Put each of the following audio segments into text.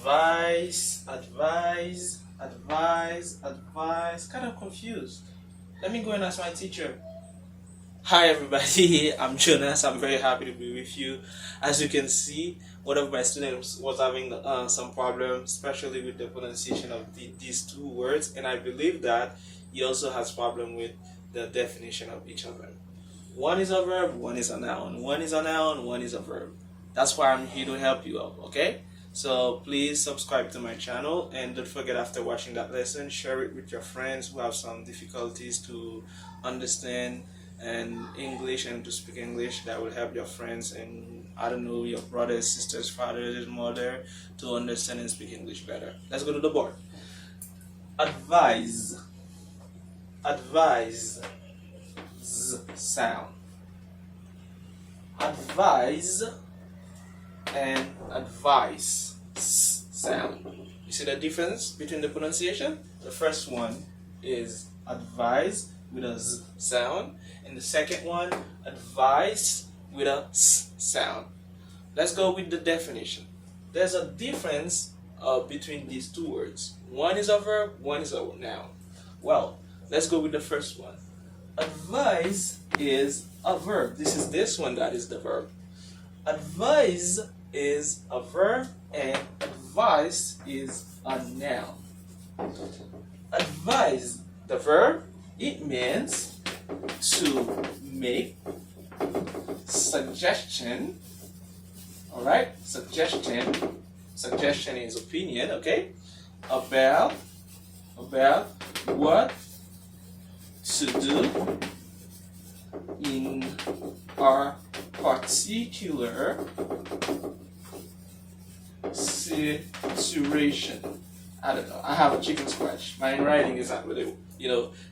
advise. Kind of confused. Let me go and ask my teacher. Hi everybody, I'm Jonas. I'm very happy to be with you. As you can see, one of my students was having some problems, especially with the pronunciation of these two words, and I believe that he also has problem with the definition of each of them. One is a verb, one is a noun. One is a noun, one is a verb. That's why I'm here to help you out, okay? So please subscribe to my channel, and don't forget, after watching that lesson, share it with your friends who have some difficulties to understand and English and to speak English. That will help your friends and, I don't know, your brothers, sisters, fathers, mother to understand and speak English better. Let's go to the board. Advise. Z sound. Advise and advice sound. You see the difference between the pronunciation? The first one is advise with a z sound, and the second one, advice with a s sound. Let's go with the definition. There's a difference between these two words. One is a verb, one is a noun. Well, let's go with the first one. Advise is a verb. This one that is the verb. Advise is a verb and advice is a noun. Advise, the verb, it means to make suggestion. Alright, suggestion is opinion, okay, about what to do in a particular situation. I don't know, I have a chicken scratch. My writing is not really,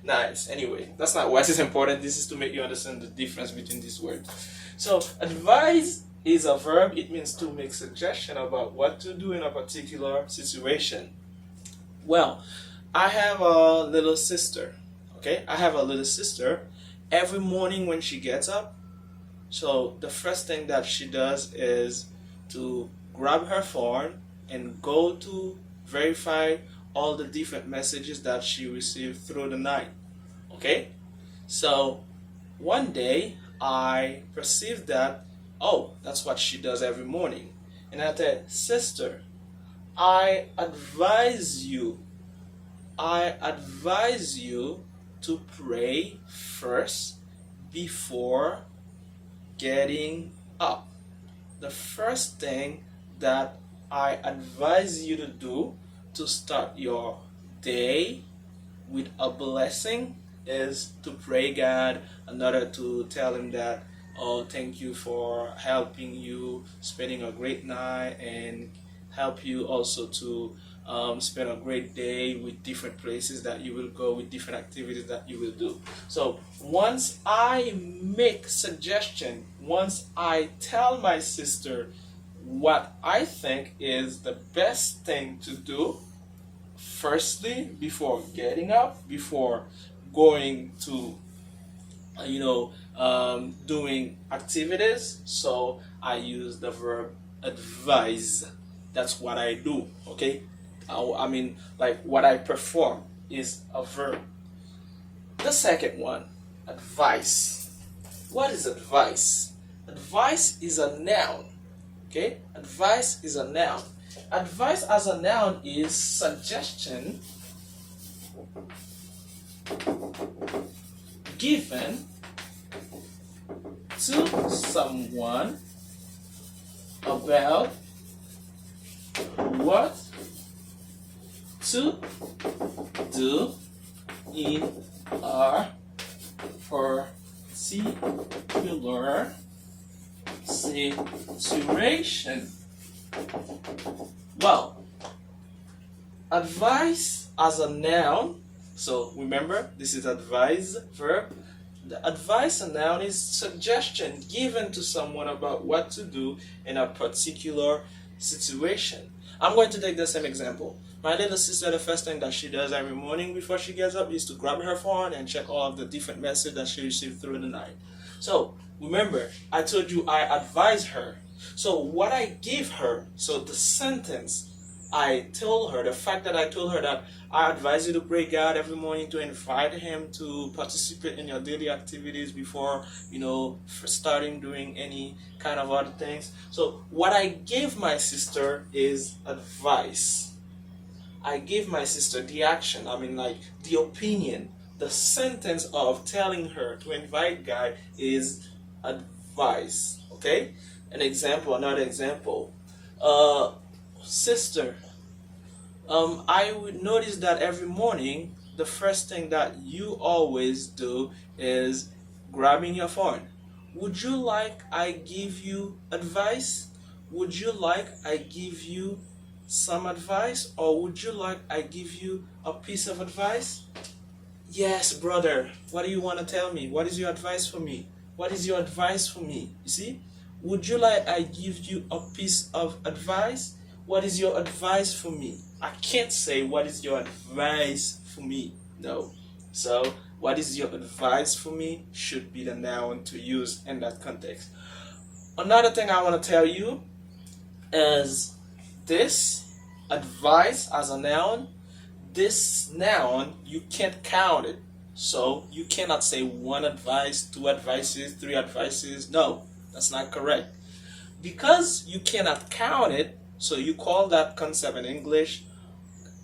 nice. Anyway, that's not what is important. This is to make you understand the difference between these words. So, advise is a verb. It means to make suggestion about what to do in a particular situation. Well, I have a little sister. Okay, I have a little sister. Every morning when she gets up, so the first thing that she does is to grab her phone and go to verify all the different messages that she received through the night. Okay, so one day I perceived that, oh, that's what she does every morning, and I said, sister, I advise you to pray first before getting up. The first thing that I advise you to do to start your day with a blessing is to pray God, another to tell him that, oh, thank you for helping you spending a great night, and help you also to spend a great day with different places that you will go, with different activities that you will do. So once I make suggestion, once I tell my sister what I think is the best thing to do, firstly, before getting up, before going to doing activities, so I use the verb advise. That's what I do, okay? I mean, like, what I perform is a verb. The second one, advice. What is advice? Advice is a noun, okay? Advice is a noun. Advice as a noun is suggestion given to someone about what to do in a particular situation. Well, advice as a noun, so remember, this is advise verb. The advice a noun is suggestion given to someone about what to do in a particular situation. I'm going to take the same example. My little sister, the first thing that she does every morning before she gets up is to grab her phone and check all of the different messages that she received through the night. So remember, I told you I advise her. So what I give her, so the sentence I told her, the fact that I told her that I advise you to pray God every morning, to invite Him to participate in your daily activities before, starting doing any kind of other things. So what I gave my sister is advice. I gave my sister the action, like the opinion. The sentence of telling her to invite God is advice. Okay? Another example. Sister, I would notice that every morning the first thing that you always do is grabbing your phone. Would you like I give you advice? Would you like I give you some advice, or would you like I give you a piece of advice? Yes, brother. What do you want to tell me? What is your advice for me? What is your advice for me? You see? Would you like I give you a piece of advice? What is your advice for me? I can't say what is your advice for me. No. So, what is your advice for me should be the noun to use in that context. Another thing I want to tell you is this advice as a noun. This noun, you can't count it. So you cannot say one advice, two advices, three advices. No, that's not correct. Because you cannot count it, so you call that concept in English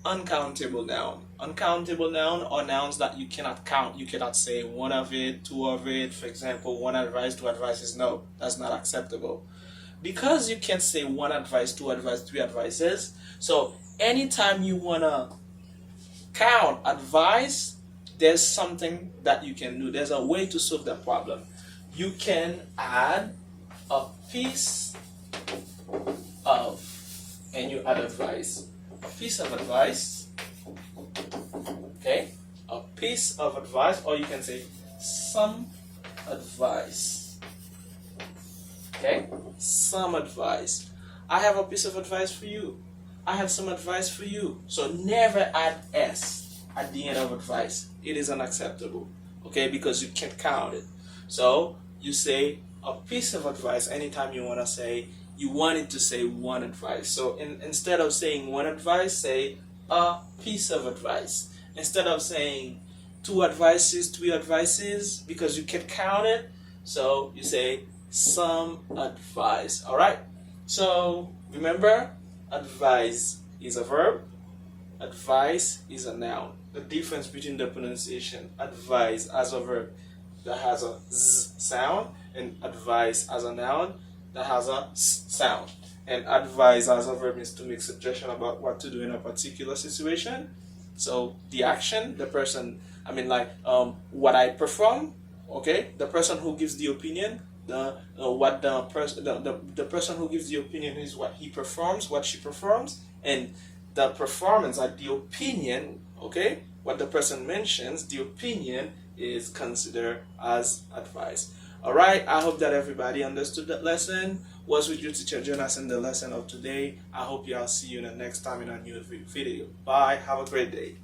uncountable noun. Uncountable noun or nouns that you cannot count. You cannot say one of it, two of it. For example, one advice, two advices. No, that's not acceptable. Because you can't say one advice, two advice, three advices. So anytime you wanna count advice, there's something that you can do. There's a way to solve that problem. You can add a piece of, and you add advice. A piece of advice, okay? A piece of advice, or you can say some advice, okay? Some advice. I have a piece of advice for you. I have some advice for you. So never add S at the end of advice. It is unacceptable, okay? Because you can't count it. So you say a piece of advice anytime you want to say, you wanted to say one advice. So instead of saying one advice, say a piece of advice. Instead of saying two advices, three advices, because you can't count it, so you say some advice. All right? So remember, advise is a verb, advice is a noun. The difference between the pronunciation, advise as a verb that has a Z sound, and advise as a noun that has a S sound. And advise as a verb is to make suggestion about what to do in a particular situation. So the action, the person, what I perform, okay? The person who gives the opinion, the person who gives the opinion is what he performs, what she performs, and the performance, the opinion, okay, what the person mentions, the opinion is considered as advice. All right, I hope that everybody understood that lesson. Was with you, teacher Jonas, in the lesson of today. I hope y'all see you in the next time in a new video. Bye. Have a great day.